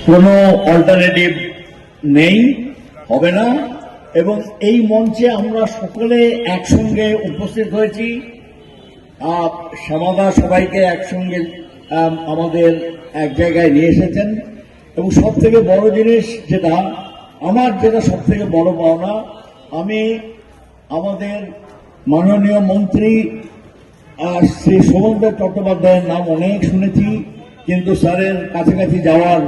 কোনো অল্টারনেটিভ নেই, হবে না। এবং এই মঞ্চে আমরা সকলে একসঙ্গে উপস্থিত হয়েছি। শ্যামাদা সবাইকে একসঙ্গে আমাদের এক জায়গায় নিয়ে এসেছেন। এবং সব থেকে বড় জিনিস যেটা সব থেকে বড় পাওনা, আমি আমাদের মাননীয় মন্ত্রী শ্রী শোভনদেব চট্টোপাধ্যায়ের নাম অনেক শুনেছি, কিন্তু স্যারের কাছাকাছি যাওয়ার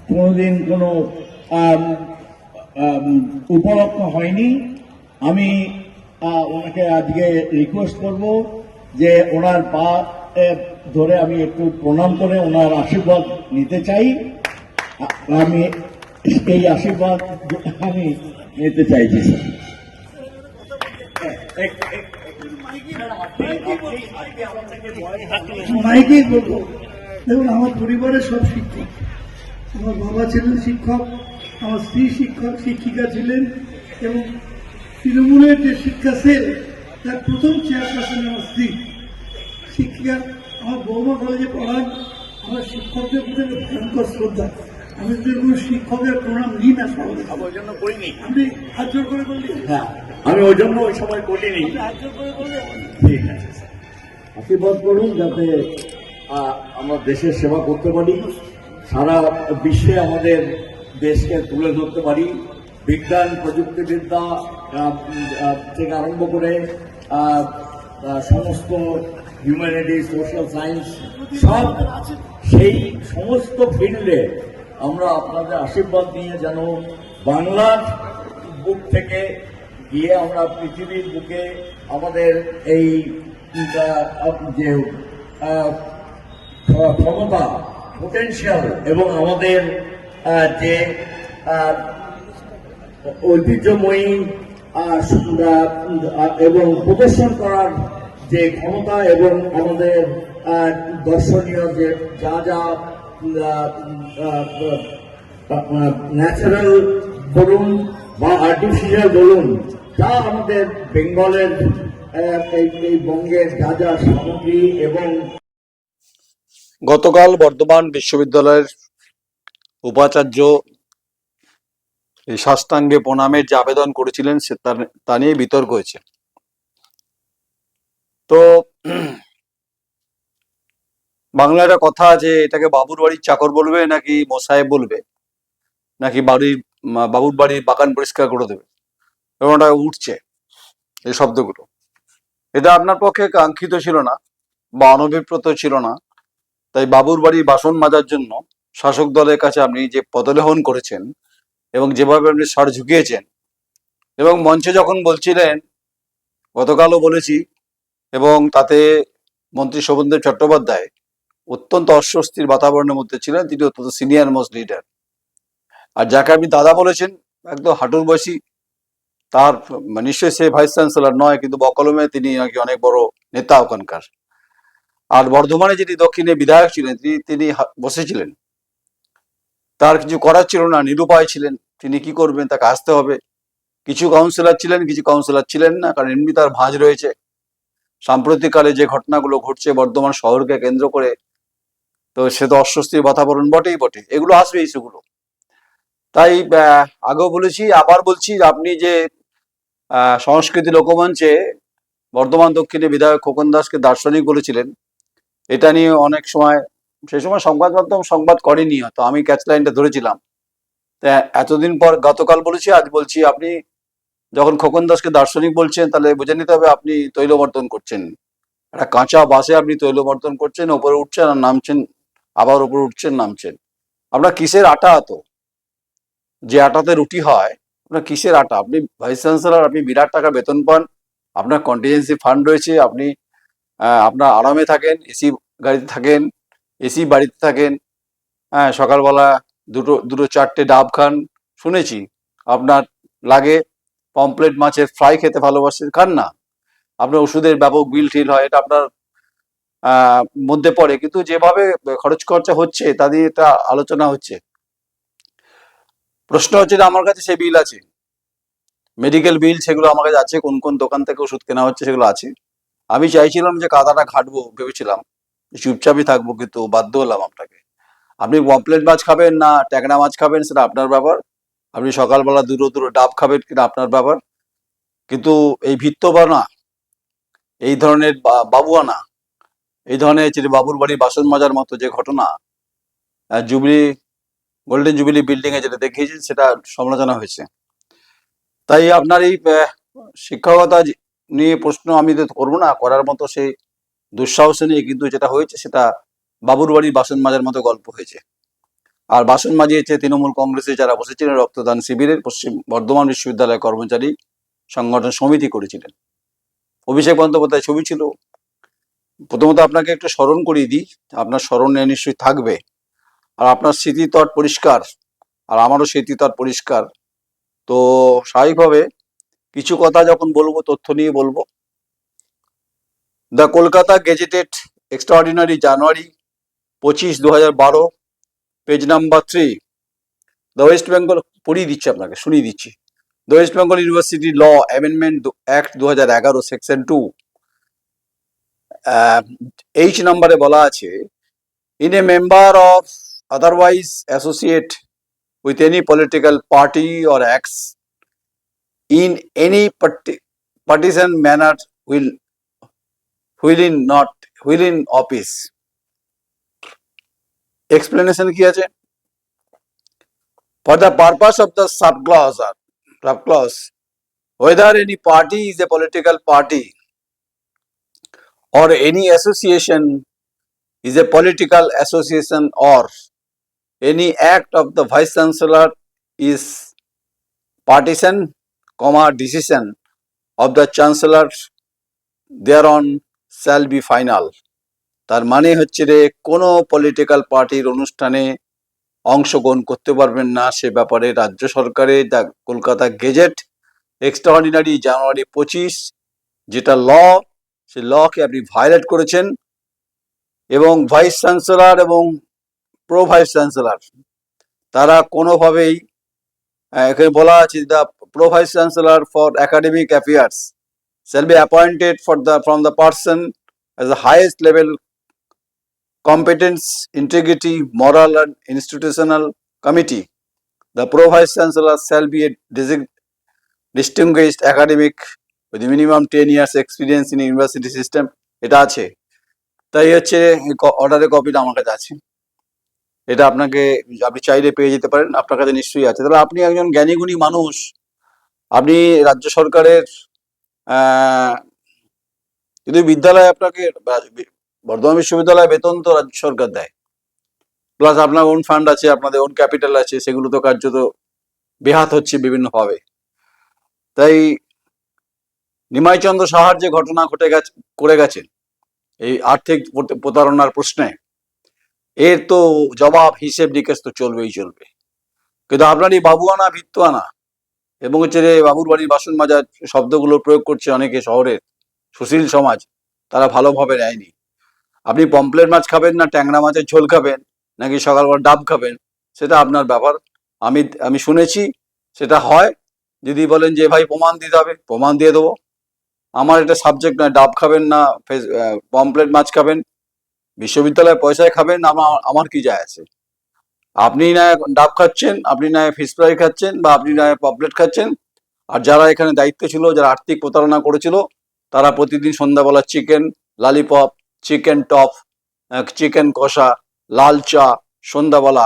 কোনোদিন কোনো উপলক্ষ হয়নি। আমি ওনাকে আজকে রিকোয়েস্ট করব যে ওনার পা ধরে আমি একটু প্রণাম করে ওনার আশীর্বাদ নিতে চাই। আমি এই আশীর্বাদ আমি নিতে চাইছি স্যার। মাইকেই বলবো। দেখুন, আমার পরিবারের সব শিক্ষক, আমার বাবা ছিলেন শিক্ষক, আমার স্ত্রী শিক্ষিকা ছিলেন, এবং তৃণমূলের যে শিক্ষা সেল তার প্রথম চেয়ারপারসন আমার স্ত্রী শিক্ষিকা। আমার বৌমা কলেজে পড়ান। আমার শিক্ষকদের প্রতি ভয়ঙ্কর শ্রদ্ধা। আমি যদি কোনো শিক্ষকের প্রণাম নিই না সহজে, ওই জন্য করিনি। আপনি হাত জোর করে বললি? হ্যাঁ, আমি ওই জন্য ওই সময় করিনি। হাত জোর করে বললে ঠিক আছে, আশীর্বাদ করুন যাতে আমরা দেশের সেবা করতে পারি, সারা বিশ্বে আমাদের দেশকে তুলে ধরতে পারি। বিজ্ঞান প্রযুক্তিবিদ্যা থেকে আরম্ভ করে সমস্ত হিউম্যানিটিজ, সোশ্যাল সায়েন্স, সব সেই সমস্ত ফিল্ডে আমরা আপনাদের আশীর্বাদ নিয়ে যেন বাংলার বুক থেকে গিয়ে আমরা পৃথিবীর বুকে আমাদের এই যে ক্ষমতা, পোটেনশিয়াল এবং আমাদের যে ঐতিহ্যময়ী এবং প্রদর্শন করার যে ক্ষমতা এবং আমাদের দর্শনীয় যে যা যা ন্যাচারাল বলুন বা আর্টিফিশিয়াল বলুন, যা আমাদের বেঙ্গলের এই বঙ্গের যা যা সামগ্রী। এবং গতকাল বর্ধমান বিশ্ববিদ্যালয়ের উপাচার্য এই সাষ্টাঙ্গে প্রণামের যে আবেদন করেছিলেন সে তা নিয়ে বিতর্ক হয়েছে। তো বাংলা একটা কথা আছে, এটাকে বাবুর বাড়ির চাকর বলবে নাকি মোসাহেব বলবে, নাকি বাবুর বাড়ির বাগান পরিষ্কার করে দেবে, এবং ওটা উঠছে এই শব্দগুলো। এটা আপনার পক্ষে কাঙ্ক্ষিত ছিল না বা অনভিপ্রেত ছিল না। তাই বাবুর বাড়ির বাসন মাজার জন্য শাসক দলের কাছে আপনি যে পদলেহন করেছেন এবং যেভাবে আপনি ষাঁড় ঝুঁকিয়েছেন, এবং মঞ্চে যখন বলছিলেন, গতকালও বলেছি, এবং তাতে মন্ত্রী শোভনদেব চট্টোপাধ্যায় অত্যন্ত অস্বস্তির বাতাবরণের মধ্যে ছিলেন। তিনি অত্যন্ত সিনিয়র মোস্ট লিডার, আর যাকে আপনি দাদা বলেছেন একদম হাঁটুর বয়সী, তার নিশ্চয়ই সে ভাইস চ্যান্সেলর নয়, কিন্তু বকলমে তিনি নাকি অনেক বড় নেতা ওখানকার। আর বর্ধমানে যিনি দক্ষিণে বিধায়ক ছিলেন তিনি বসেছিলেন, তার কিছু করার ছিল না, নিরুপায় ছিলেন। তিনি কি করবেন, তাকে আসতে হবে। কিছু কাউন্সিলর ছিলেন, কিছু কাউন্সিলর ছিলেন না, কারণ এমনি তার ভাঁজ রয়েছে। সাম্প্রতিককালে যে ঘটনাগুলো ঘটছে বর্ধমান শহরকে কেন্দ্র করে, তো সে তো অস্বস্তির বাতাবরণ বটেই বটে, এগুলো আসবে ইস্যুগুলো। তাই আগেও বলেছি, আবার বলছি, আপনি যে সংস্কৃতি লোকমঞ্চে বর্ধমান দক্ষিণে বিধায়ক খোকন দাসকে দার্শনিক বলেছিলেন, এটা নিয়ে অনেক সময়, সেই সময় সংবাদ মাধ্যম সংবাদ করেনি, হয়তো আমি ক্যাচ লাইনটা ধরেছিলাম। তা এতদিন পর গতকাল বলেছি, আজ বলছি, আপনি যখন খোকন দাসকে দার্শনিক বলছেন, তাহলে বুঝে নিতে হবে আপনি তৈলবর্ধন করছেন। একটা কাঁচা বাসে আপনি তৈলবর্ধন করছেন, ওপরে উঠছেন আর নামছেন, আবার ওপরে উঠছেন নামছেন। আপনার কিসের আটা? তো যে আটাতে রুটি হয়, আপনার কিসের আটা? আপনি ভাইস চ্যান্সেলর, আপনি বিরাট টাকা বেতন পান, আপনার কন্টিজেন্সি ফান্ড রয়েছে, আপনি আপনার আরামে থাকেন, এসি গাড়িতে থাকেন, এসি বাড়িতে থাকেন, হ্যাঁ, সকালবেলা দুটো চারটে ডাব খান, শুনেছি। আপনার লাগে পমপ্লেট মাছের ফ্রাই খেতে ভালোবাসেন, খান না। আপনার ওষুধের ব্যাপক বিল ঠিল হয়, এটা আপনার মধ্যে পড়ে। কিন্তু যেভাবে খরচ খরচা হচ্ছে তা দিয়ে এটা আলোচনা হচ্ছে। প্রশ্ন হচ্ছে যে আমার কাছে সেই বিল আছে, মেডিকেল বিল, সেগুলো আমার কাছে আছে, কোন কোন দোকান থেকে ওষুধ কেনা হচ্ছে সেগুলো আছে। আমি চাইছিলাম যে কাদাটা ঘাটবো, ভেবেছিলাম চুপচাপই থাকবো, কিন্তু বাধ্য হলাম আপনাকে। আপনি পমপ্লেট মাছ খাবেন না ট্যাংরা মাছ খাবেন সেটা আপনার ব্যাপার, আপনি সকালবেলা দুটো দুটো ডাব খাবেন কিনা আপনার ব্যাপার, কিন্তু এই ভিত্তবানা, এই ধরনের বাবুয়ানা, এই ধরনের যে বাবুর বাড়ি বাসন মাজার মতো যে ঘটনা জুবিলি গোল্ডেন জুবিলি বিল্ডিং এ যেটা দেখিয়েছেন সেটা সমালোচনা হয়েছে। তাই আপনার এই শিক্ষকতা নিয়ে প্রশ্ন আমি তো করবো না, করার মতো সেই দুঃসাহস নেই, কিন্তু যেটা হয়েছে সেটা বাবুর বাড়ির বাসন মাজার মতো গল্প হয়েছে। আর বাসন মাজিয়েছে তৃণমূল কংগ্রেসে যারা বসেছিলেন রক্তদান শিবিরের, পশ্চিম বর্ধমান বিশ্ববিদ্যালয় কর্মচারী সংগঠন সমিতি করেছিলেন। অভিষেক বন্দ্যোপাধ্যায় ছবি ছিল। প্রথমত আপনাকে একটু স্মরণ করিয়ে দিই, আপনার স্মরণে নিশ্চয়ই থাকবে, আর আপনার স্মৃতিতট পরিষ্কার, আর আমারও স্মৃতিতট পরিষ্কার। তো স্বাভাবিকভাবে কিছু কথা যখন বলবো তথ্য নিয়ে বলবো। The Kolkata gazetted extraordinary January 25, 2012, page number 3। The West Bengal, পড়িয়ে দিচ্ছি আপনাকে, শুনিয়ে দিচ্ছি। The West Bengal university law amendment act 2011 section 2 H নাম্বারে বলা আছে, in a member of otherwise associate with any political party or acts in any partisan manner will in office. Explanation কি আছে? For the purpose of the subclause, whether any party is a political party or any association is a political association or any act of the vice chancellor is partisan, decision of the chancellor thereon shall be final. তার মানে হচ্ছে রে, কোনো political পার্টির অনুষ্ঠানে অংশগ্রহণ করতে পারবেন না, সে ব্যাপারে রাজ্য সরকারের the Kolkata gazette extraordinary January 25 যেটা ল, সে লকে আপনি ভায়োলেট করেছেন। এবং ভাইস চ্যান্সেলর এবং প্রো ভাইস চ্যান্সেলর তারা কোনোভাবেই, এখানে বলা আছে, the pro vice chancellor for academic affairs shall be appointed from the person as the highest level competence, integrity, moral and institutional committee. The pro vice chancellor shall be a distinguished academic with minimum 10 years experience in university system. এটা আছে। তাই হচ্ছে অর্ডারের কপিটা আমার কাছে আছে, এটা আপনাকে, আপনি চাইলে পেয়ে যেতে পারেন, আপনার কাছে নিশ্চয়ই আছে। তাহলে আপনি একজন জ্ঞানীগুণী মানুষ, আপনি রাজ্য সরকারের যদি বিদ্যালয়ে আপনাকে, বর্ধমান বিশ্ববিদ্যালয়ে বেতন তো রাজ্য সরকার দেয়, প্লাস আপনার ওন ফান্ড আছে, আপনাদের ওন ক্যাপিটাল আছে, সেগুলো তো কার্যত বেহাত হচ্ছে বিভিন্নভাবে। তাই নিমাইচন্দ্র সাহার যে ঘটনা করে গেছেন এই আর্থিক প্রতারণার প্রশ্নে, এর তো জবাব হিসেব নিকেশ তো চলবেই চলবে। কিন্তু আপনার এই বাবুয়ানা, ভিত্তুয়ানা এবং হচ্ছে রে বাবুর বাড়ির বাসন মাজার শব্দগুলো প্রয়োগ করছে অনেকে শহরের সুশীল সমাজ, তারা ভালোভাবে নেয়নি। আপনি পমপ্লেট মাছ খাবেন না ট্যাংরা মাছের ঝোল খাবেন নাকি সকালবেলা ডাব খাবেন সেটা আপনার ব্যাপার। আমি শুনেছি সেটা হয়। যদি বলেন যে ভাই প্রমাণ দিতে হবে, প্রমাণ দিয়ে দেবো। আমার এটা সাবজেক্ট নয়, ডাব খাবেন না পমপ্লেট মাছ খাবেন, বিশ্ববিদ্যালয়ে পয়সায় খাবেন, আমার কি যায় আছে? আপনি না ডাব খাচ্ছেন, আপনি না ফিশ ফ্রাই খাচ্ছেন, বা আপনি না পমপ্লেট খাচ্ছেন, আর যারা এখানে দায়িত্ব ছিল, যারা আর্থিক প্রতারণা করেছিল, তারা প্রতিদিন সন্ধ্যাবেলা chicken lollipop, chicken top, chicken কষা, লাল চা, সন্ধ্যাবেলা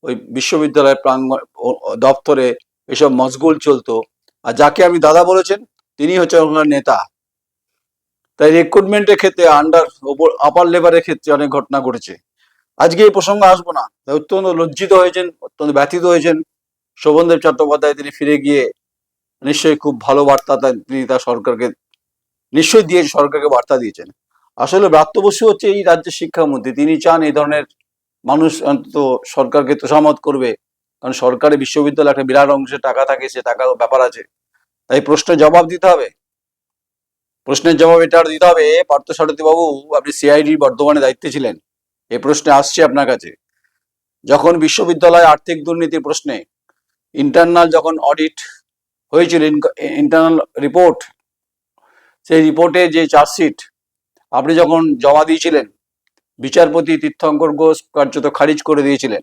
ওই বিশ্ববিদ্যালয়ের প্রাঙ্গণ দপ্তরে এসব মশগুল চলতো। আর যাকে আপনি দাদা বলেছেন তিনি হচ্ছে ওনার নেতা। তাই রিক্রুটমেন্টের ক্ষেত্রে আপার লেভেলের ক্ষেত্রে অনেক ঘটনা ঘটেছে। আজকে এই প্রসঙ্গে আসবো না। অত্যন্ত লজ্জিত হয়েছেন, অত্যন্ত ব্যথিত হয়েছেন শোভনদেব চট্টোপাধ্যায়। তিনি ফিরে গিয়ে নিশ্চয়ই খুব ভালো বার্তা তিনি তার সরকারকে নিশ্চয়ই দিয়েছেন, সরকারকে বার্তা দিয়েছেন। আসলে ব্রাত্য বসু হচ্ছে এই রাজ্যের শিক্ষামন্ত্রী, তিনি চান এই ধরনের মানুষ অন্তত সরকারকে তোষামত করবে, কারণ সরকারি বিশ্ববিদ্যালয়ে একটা বিরাট অংশের টাকা থাকে, সে টাকার ব্যাপার আছে। তাই প্রশ্নের জবাব দিতে হবে, প্রশ্নের জবাব এটা দিতে হবে। পার্থসারথী বাবু, আপনি সিআইডি বর্ধমানে দায়িত্বে ছিলেন, এই প্রশ্নে আসছে আপনার কাছে। যখন বিশ্ববিদ্যালয় আর্থিক দুর্নীতির প্রশ্নে ইন্টারনাল যখন অডিট হয়েছিল, ইন্টারনাল রিপোর্ট, সেই রিপোর্টে যে চার্জশিট আপনি যখন জমা দিয়েছিলেন, বিচারপতি তীর্থঙ্কর ঘোষ কার্যত খারিজ করে দিয়েছিলেন,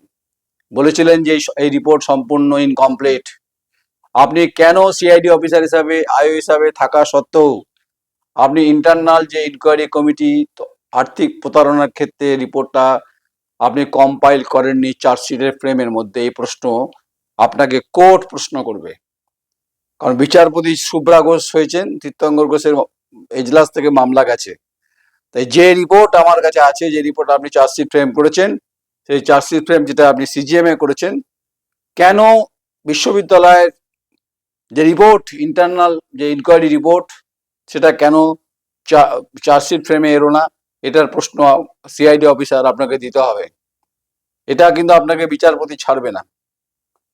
বলেছিলেন যে এই রিপোর্ট সম্পূর্ণ ইনকমপ্লিট। আপনি কেন সিআইডি অফিসার হিসাবে, আইও হিসাবে থাকা সত্ত্বেও আপনি ইন্টারনাল যে ইনকোয়ারি কমিটি আর্থিক প্রতারণার ক্ষেত্রে রিপোর্টটা আপনি কম্পাইল করেননি চার্জশিটের ফ্রেমের মধ্যে? এই প্রশ্ন আপনাকে কোর্ট প্রশ্ন করবে। কারণ বিচারপতি শুভ্রা ঘোষ হয়েছেন, তীর্থঙ্কর ঘোষের এজলাস থেকে মামলা গেছে। তাই যে রিপোর্ট আমার কাছে আছে, যে রিপোর্ট আপনি চার্জশিট ফ্রেম করেছেন, সেই চার্জশিট ফ্রেম যেটা আপনি সিজিএম এ করেছেন, কেন বিশ্ববিদ্যালয়ের যে রিপোর্ট, ইন্টারনাল যে ইনকোয়ারি রিপোর্ট, সেটা কেন চার্জশিট ফ্রেমে এলো না? এটার প্রশ্ন সিআইডি অফিসার আপনাকে দিতে হবে। এটা কিন্তু আপনাকে বিচারপতি ছাড়বে না,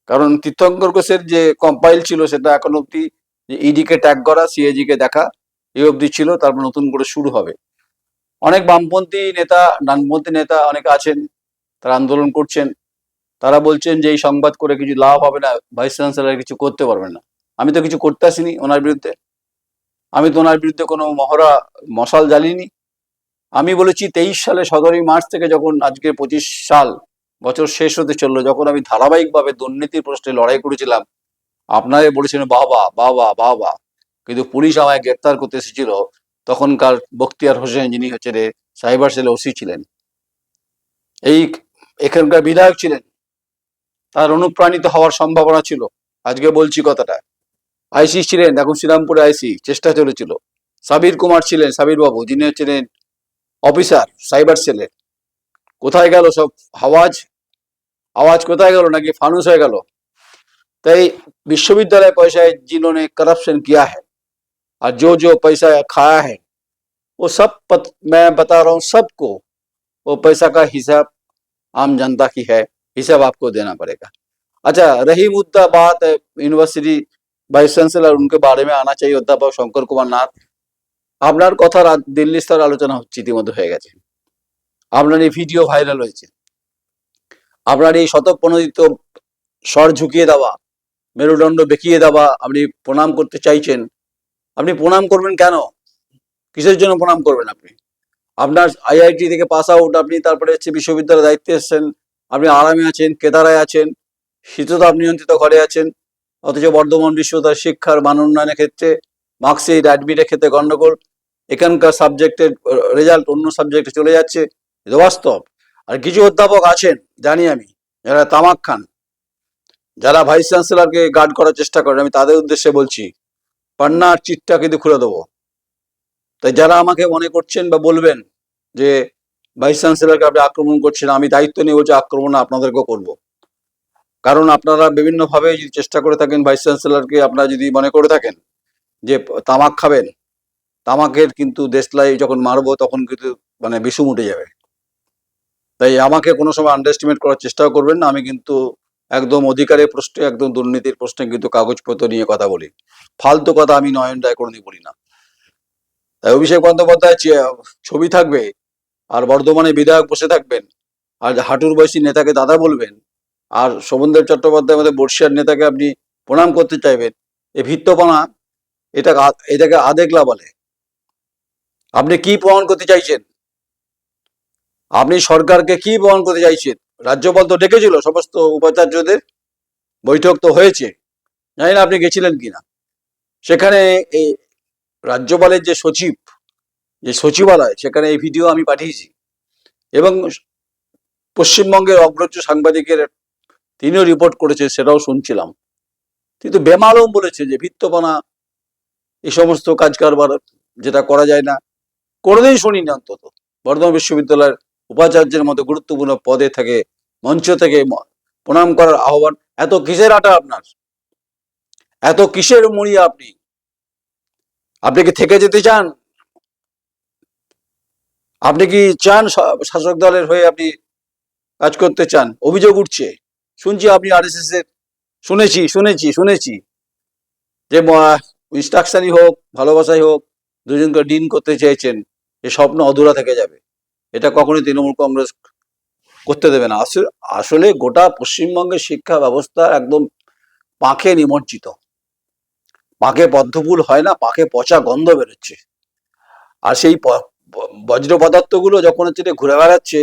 কারণ তীর্থঙ্কর ঘোষের যে কম্পাইল ছিল সেটা এখন অব্দি ইডি কে ট্যাগ করা, সিএজি কে দেখা, এই অব্দি ছিল। তারপর নতুন করে শুরু হবে। অনেক বামপন্থী নেতা, ডানপন্থী নেতা অনেকে আছেন, তারা আন্দোলন করছেন। তারা বলছেন যে এই সংবাদ করে কিছু লাভ হবে না, ভাইস চ্যান্সেলর কিছু করতে পারবেন না। আমি তো কিছু করতে আসিনি ওনার বিরুদ্ধে, আমি তো ওনার বিরুদ্ধে কোনো মশাল জ্বালিনি। আমি বলেছি 23 সালে 17ই মার্চ থেকে, যখন আজকে 25 সাল বছর শেষ হতে চললো, যখন আমি ধারাবাহিকভাবে দুর্নীতির প্রশ্নে লড়াই করেছিলাম, আপনারা বলেছিলেন বাবা বাবা বাবা, কিন্তু পুলিশ আমায় গ্রেপ্তার করতে এসেছিল তখনকার বখতিয়ার হোসেন, যিনি হচ্ছে সাইবার সেলে ওসি ছিলেন, এই এখানকার বিধায়ক ছিলেন, তার অনুপ্রাণিত হওয়ার সম্ভাবনা ছিল। আজকে বলছি কথাটা। আইসি ছিলেন, এখন শ্রীরামপুরে আইসি, চেষ্টা চলেছিল। সাবির কুমার ছিলেন, সাবির বাবু, যিনি ছিলেন অফিসার সাইবার সেলের। কোথায় গেল সব আওয়াজ কোথায় গেল? নাকি ফানুস হয়ে গেল? তাই विश्वविद्यालय पैसा है, जिन्होंने करप्शन किया है और जो जो पैसा खाया है, वो सब मैं बता रहा हूँ सबको, वो पैसा का हिसाब आम जनता की है, हिसाब आपको देना पड़ेगा। अच्छा, रही मुद्दा बात यूनिवर्सिटी वाइस चांसलर, उनके बारे में आना चाहिए অধ্যাপক শঙ্কর কুমার নাথ। আপনার কথা দিল্লি স্তরে আলোচনা হচ্ছে, ইতিমধ্যে হয়ে গেছে। আপনার এই ভিডিও ভাইরাল হয়েছে। আপনার এই শতপ্রণোদিত স্বর ঝুঁকিয়ে দেওয়া, মেরুদণ্ড বেঁকিয়ে দেওয়া, আপনি প্রণাম করতে চাইছেন। আপনি প্রণাম করবেন কেন? কিসের জন্য প্রণাম করবেন? আপনার আইআইটি থেকে পাস আউট, আপনি তারপরে হচ্ছে বিশ্ববিদ্যালয়ের দায়িত্বে এসেছেন, আপনি আরামে আছেন, কেদারায় আছেন, শীততাপ নিয়ন্ত্রিত ঘরে আছেন, অথচ বর্ধমান বিশ্ববিদ্যালয়ের শিক্ষার মান উন্নয়নের ক্ষেত্রে, মার্কশিট অ্যাডমিটের ক্ষেত্রে গন্ডগোল, এখানকার সাবজেক্টের রেজাল্ট অন্য সাবজেক্টে চলে যাচ্ছে, এটা বাস্তব। আর কিছু অধ্যাপক আছেন জানি আমি, যারা তামাক খান, যারা ভাইস চ্যান্সেলরকে গার্ড করার চেষ্টা করেন, আমি তাদের উদ্দেশ্যে বলছি, পান্নার চিটটা কিন্তু খুলে দেবো। তাই যারা আমাকে মনে করছেন বা বলবেন যে ভাইস চ্যান্সেলরকে আপনি আক্রমণ করছেন, আমি দায়িত্ব নিয়ে বলছি আক্রমণ আপনাদেরকেও করব। কারণ আপনারা বিভিন্নভাবে যদি চেষ্টা করে থাকেন ভাইস চ্যান্সেলরকে, আপনারা যদি মনে করে থাকেন যে তামাক খাবেন, তামাকের কিন্তু দেশলাই যখন মারবো তখন কিন্তু মানে বিষুম উঠে যাবে। তাই আমাকে কোনো সময় আন্ডারএস্টিমেট করার চেষ্টাও করবেন না। আমি কিন্তু একদম অধিকারের প্রশ্নে, একদম দুর্নীতির প্রশ্নে কিন্তু কাগজপত্র নিয়ে কথা বলি। ফালতু কথা আমি নয়ন রায় কোনোদিন বলি না। তাই অভিষেক বন্দ্যোপাধ্যায় ছবি থাকবে, আর বর্ধমানে বিধায়ক বসে থাকবেন, আর হাঁটুর বয়সী নেতাকে দাদা বলবেন, আর শোভনদেব চট্টোপাধ্যায় আমাদের বর্ষিয়ার নেতাকে আপনি প্রণাম করতে চাইবেন। এ ভিত্তপনা, এটাকে আদেগলা বলে। আপনি কি প্রমাণ করতে চাইছেন? আপনি সরকারকে কি প্রমাণ করতে চাইছেন? রাজ্যপাল তো ডেকেছিল সমস্ত উপাচার্যদের, বৈঠক তো হয়েছে, জানি না আপনি গেছিলেন কিনা। সেখানে এই রাজ্যপালের যে সচিব, যে সচিবালয়, সেখানে এই ভিডিও আমি পাঠিয়েছি, এবং পশ্চিমবঙ্গের অগ্রজ সাংবাদিকের তিনিও রিপোর্ট করেছে, সেটাও শুনছিলাম। কিন্তু বেমালুম বলেছে যে ভিত্তপনা, এই সমস্ত কাজ কারবার যেটা করা যায় না, কোনোদিন শুনিনি। অন্তত বর্ধমান বিশ্ববিদ্যালয়ের উপাচার্যের মতো গুরুত্বপূর্ণ পদে থেকে মঞ্চ থেকে প্রণাম করার আহ্বান। এত কিসের আটা আপনার? এত কিসের মুড়ি আপনি? আপনি কি থেকে যেতে চান? আপনি কি চান শাসক দলের হয়ে আপনি কাজ করতে চান? অভিযোগ উঠছে, শুনছি আপনি আরএসএস এর, শুনেছি যে ইনস্ট্রাকশনই হোক, ভালোবাসাই হোক, দুজনকে ডিন করতে চেয়েছেন। এই স্বপ্ন অধুরা থেকে যাবে। এটা কখনোই তৃণমূল কংগ্রেস করতে দেবে না। আসলে গোটা পশ্চিমবঙ্গের শিক্ষা ব্যবস্থা একদম পাকে নিমজ্জিত। পাকে পদ্মফুল হয় না, পাকে পচা গন্ধ বেরোচ্ছে। আর সেই বজ্র পদার্থগুলো যখন হচ্ছে ঘুরে বেড়াচ্ছে,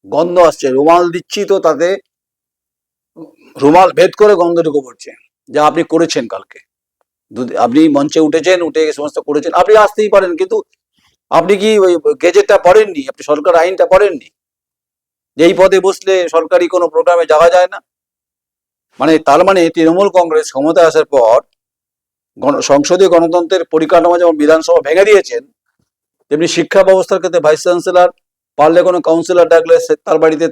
গন্ধ আসছে, রুমাল দিচ্ছি তো তাতে রুমাল ভেদ করে গন্ধ ঢুকে পড়ছে, যা আপনি করেছেন কালকে। আপনি মঞ্চে উঠেছেন, উঠে এই সমস্ত করেছেন, আপনি আসতেই পারেন, কিন্তু আপনি কি ওই গেজেটটা পড়েননি? আপনি সরকার আইনটা পড়েননি যে এই পদে বসলে সরকারি কোনো প্রোগ্রামে যাওয়া যায় না? মানে তার মানে তৃণমূল কংগ্রেস ক্ষমতায় আসার পর সংসদীয় গণতন্ত্রের পরিকাঠামো যেমন বিধানসভা ভেঙে দিয়েছেন, তেমনি শিক্ষা ব্যবস্থার ক্ষেত্রে ভাইস চ্যান্সেলর পারলে কোনো কাউন্সিলর ডাকলে তার বাড়িতে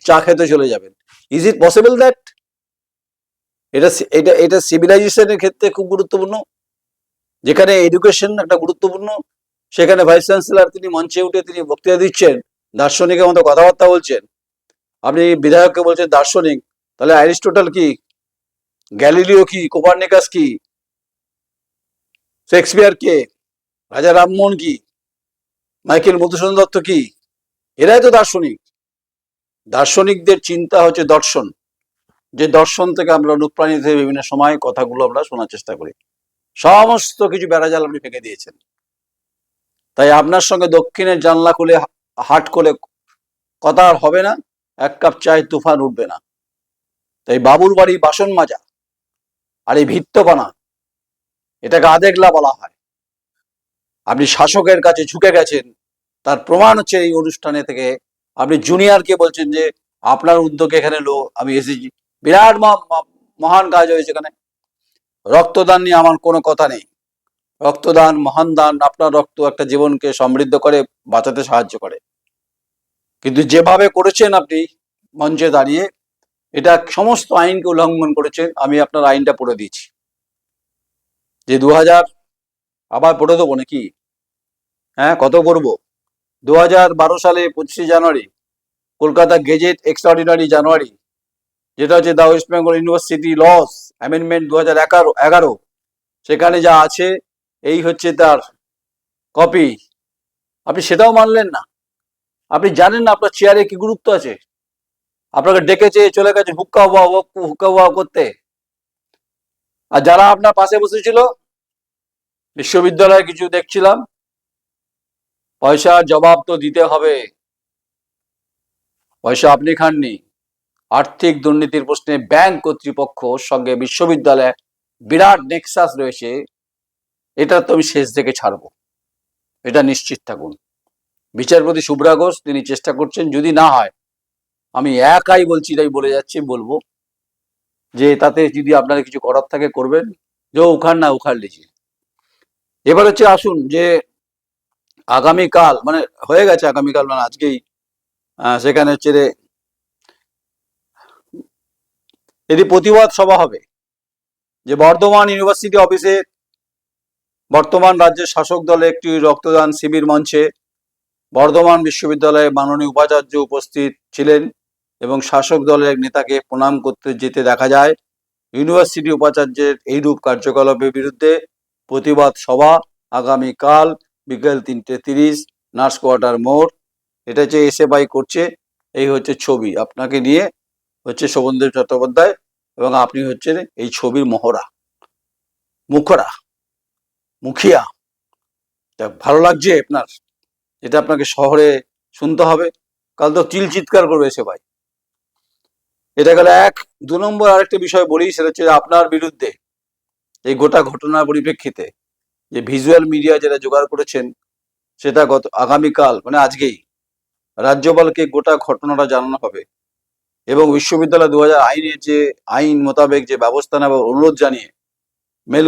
চা খেতে চলে যাবেন। Is it possible that? এটা এটা এটা সিভিলাইজেশনের ক্ষেত্রে খুব গুরুত্বপূর্ণ, যেখানে এডুকেশন একটা গুরুত্বপূর্ণ, সেখানে ভাইস চ্যান্সেলর তিনি মঞ্চে উঠে তিনি বক্তৃতা দিচ্ছেন, দার্শনিকের মতো কথাবার্তা বলছেন। আপনি বিধায়ককে বলছেন দার্শনিক, তাহলে অ্যারিস্টোটল কি, গ্যালিলিও কি, কোপার্নিকাস কি, শেক্সপিয়ার কে, রাজা রামমোহন কি, মাইকেল মধুসূদন দত্ত কি? এরাই তো দার্শনিক। দার্শনিকদের চিন্তা হচ্ছে দর্শন, যে দর্শন থেকে আমরা অনুপ্রাণিত হয়ে বিভিন্ন সময় কথাগুলো আমরা শোনার চেষ্টা করি। সমস্ত কিছু বেড়াজাল আপনি ফেঁকে দিয়েছেন। তাই আপনার সঙ্গে দক্ষিণের জানলা খুলে হাট করে কথা আর হবে না, এক কাপ চায় তুফান উঠবে না। তাই বাবুর বাড়ি বাসন মাজা আর এই ভিত্তপানা, এটাকে আদেগলা বলা হয়। আপনি শাসকের কাছে ঝুঁকে গেছেন, তার প্রমাণ হচ্ছে এই অনুষ্ঠানে থেকে আপনি জুনিয়রকে বলছেন যে আপনার উদ্যোগে এখানে আমি এসেছি। বিরাট মহান কাজ হয়েছে এখানে। রক্তদান নিয়ে আমার কোনো কথা নেই, রক্তদান মহান দান, আপনার রক্ত একটা জীবনকে সমৃদ্ধ করে, বাঁচাতে সাহায্য করে। কিন্তু যেভাবে করেছেন আপনি মঞ্চে দাঁড়িয়ে, এটা সমস্ত আইনকে উল্লঙ্ঘন করেছেন। আমি আপনার আইনটা পড়ে দিয়েছি, যে 2000 আবার পড়ে দেবো নাকি? হ্যাঁ, কত করবো? 2012 সালে 25শে জানুয়ারি কলকাতা গেজেট এক্সট্রাঅর্ডিনারি জানুয়ারি, যেটা হচ্ছে the west Bengal university laws amendment 2011, সেখানে যা আছে এই হচ্ছে তার কপি। আপনি সেটাও মানলেন না। আপনি জানেন না আপনার চেয়ারে কি গুরুত্ব আছে? আপনাকে ডেকেছে, চলে গেছে হুক্কা হুয়া করতে। আর যারা আপনার পাশে বসেছিল, বিশ্ববিদ্যালয়ে কিছু দেখছিলাম, পয়সার জবাব তো দিতে হবে। পয়সা আপনি খাননি। আর্থিক দুর্নীতির প্রশ্নে ব্যাংক কর্তৃপক্ষর সঙ্গে বিশ্ববিদ্যালয়ে বিরাট নেক্সাস রয়েছে, এটা তো আমি শেষ দেখে ছাড়বো, এটা নিশ্চিত থাকুন। বিচারপতি শুভ্রা ঘোষ তিনি চেষ্টা করছেন, যদি না হয়, আমি একাই বলছি, তাই বলে যাচ্ছি, বলবো যে তাতে যদি আপনারা কিছু করার থাকে করবেন, যে উখাড় না উখাড় লিজিয়ে। এবার হচ্ছে আসুন, যে আগামীকাল মানে হয়ে গেছে, আগামীকাল মানে আজকেই সেখানে হচ্ছে এটি প্রতিবাদ সভা হবে, যে বর্ধমান ইউনিভার্সিটি অফিসে বর্তমান রাজ্যের শাসক দলে একটি রক্তদান শিবির মঞ্চে বর্ধমান বিশ্ববিদ্যালয়ে মাননীয় উপাচার্য উপস্থিত ছিলেন এবং শাসক দলের এক নেতাকে প্রণাম করতে যেতে দেখা যায়। ইউনিভার্সিটি উপাচার্যের এইরূপ কার্যকলাপের বিরুদ্ধে প্রতিবাদ সভা আগামীকাল বিকেল 3:30 নার্স কোয়ার্টার মোড়। এটা হচ্ছে এসএফআই করছে। এই হচ্ছে ছবি, আপনাকে নিয়ে হচ্ছে শোভনদেব চট্টোপাধ্যায়, এবং আপনি হচ্ছেন এই ছবির মুখিয়া। ভালো লাগছে আপনার? এটা আপনাকে শহরে শুনতে হবে, কাল তো চিৎকার করবে এসএফআই। এটা গেল এক। 2 নম্বর আরেকটা বিষয় বলি, সেটা হচ্ছে আপনার বিরুদ্ধে এই গোটা ঘটনার পরিপ্রেক্ষিতে যে ভিজুয়াল মিডিয়া যেটা জোগাড় করেছেন, সেটা আগামীকাল মানে আজকেই রাজ্যপালকে গোটা ঘটনাটা জানানো হবে, এবং বিশ্ববিদ্যালয় 2000 আইনের যে আইন মোতাবেক যে ব্যবস্থা নেওয়ার অনুরোধ জানিয়ে মেল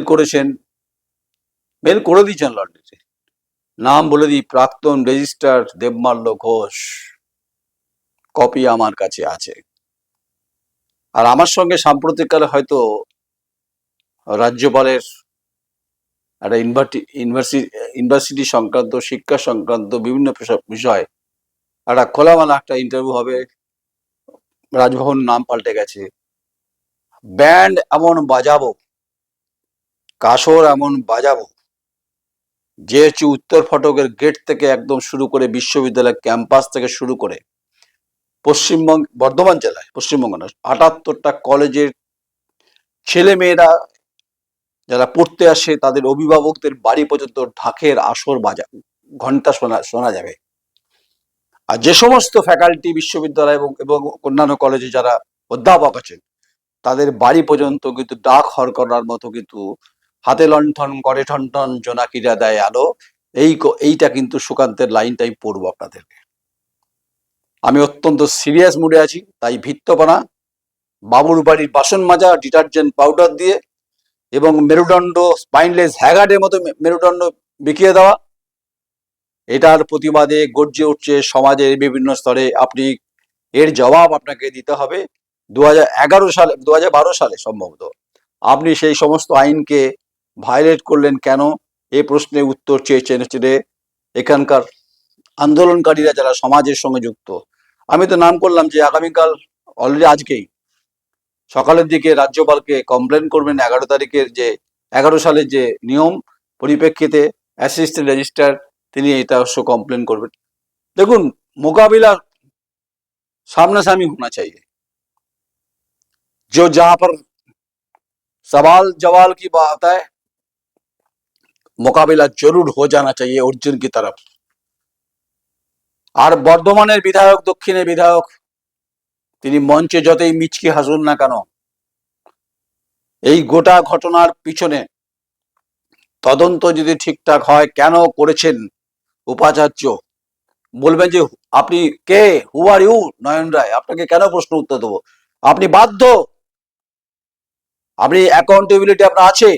করে দিয়েছেন লন্ডনে। নাম বলে দিই, প্রাক্তন রেজিস্ট্রার দেবমাল্য ঘোষ, কপি আমার কাছে আছে। আর আমার সঙ্গে সাম্প্রতিককালে হয়তো রাজ্যপালের একটা ইউনিভার্সিটি সংক্রান্ত, শিক্ষা সংক্রান্ত বিভিন্ন বিষয় একটা খোলামেলা একটা ইন্টারভিউ হবে। রাজভবন নাম পাল্টে গেছে, ব্যান্ড এমন বাজাবো, কাসর এমন বাজাবো, যে হচ্ছে উত্তর ফটকের গেট থেকে একদম শুরু করে বিশ্ববিদ্যালয় ক্যাম্পাস থেকে শুরু করে বর্ধমান জেলায়, পশ্চিমবঙ্গ না, 78টা কলেজের ছেলে মেয়েরা যারা পড়তে আসে তাদের অভিভাবকদের বাড়ি পর্যন্ত ঢাকের আসর ঘন্টা শোনা শোনা যাবে। আর যে সমস্ত ফ্যাকাল্টি বিশ্ববিদ্যালয় এবং অন্যান্য কলেজে যারা অধ্যাপক আছেন তাদের বাড়ি পর্যন্ত কিন্তু ডাক হরকরার মতো কিন্তু হাতে লণ্ঠন করে ঠন ঠন জোনাকিরা দেয় আলো, এইটা কিন্তু সুকান্তের লাইনটা আমি পড়বো আপনাদেরকে। আমি অত্যন্ত সিরিয়াস মুডে আছি, তাই ভিত্তপনা, বাবুর বাড়ির বাসন মাজা ডিটারজেন্ট পাউডার দিয়ে এবং মেরুদণ্ড স্পাইনলেস হ্যাগার্ডের মতো মেরুদণ্ড বিকিয়ে দেওয়া, এটার প্রতিবাদে গর্জে উঠছে সমাজের বিভিন্ন স্তরে। আপনি এর জবাব আপনাকে দিতে হবে। 2012 সালে সম্ভবত আপনি সেই সমস্ত আইনকে ভায়োলেট করলেন কেন, এই প্রশ্নের উত্তর চেয়েছেন এখানকার আন্দোলনকারীরা যারা সমাজের সঙ্গে যুক্ত। আমি তো নাম করলাম যে আগামীকাল অলরেডি আজকেই সকালের দিকে রাজ্যপালকে কমপ্লেন করবেন 11 তারিখের যে 11 সালের যে নিয়ম পরিপ্রেক্ষিতে অ্যাসিস্ট্যান্ট রেজিস্ট্রার তিনি এটা অবশ্য কমপ্লেন করবেন। দেখুন, মোকাবিলা सामनासामनी होना चाहिए। जो जहां पर सवाल जवाल की बात है মোকাবিলা জরুর हो जाना चाहिए अर्जुन की तरफ। আর বর্ধমানের বিধায়ক, দক্ষিণের বিধায়ক, তিনি মঞ্চে যতই মিচকি হাসুন না কেন, এই গোটা ঘটনার পিছনে তদন্ত যদি ঠিকঠাক হয়, কেন করেছেন উপাচার্য, বলবেন যে আপনি কে, হু আর ইউ নয়ন রায়, আপনাকে কেন প্রশ্ন উত্তর দেবো, আপনি বাধ্য, আপনি অ্যাকাউন্টেবিলিটি আপনার আছে।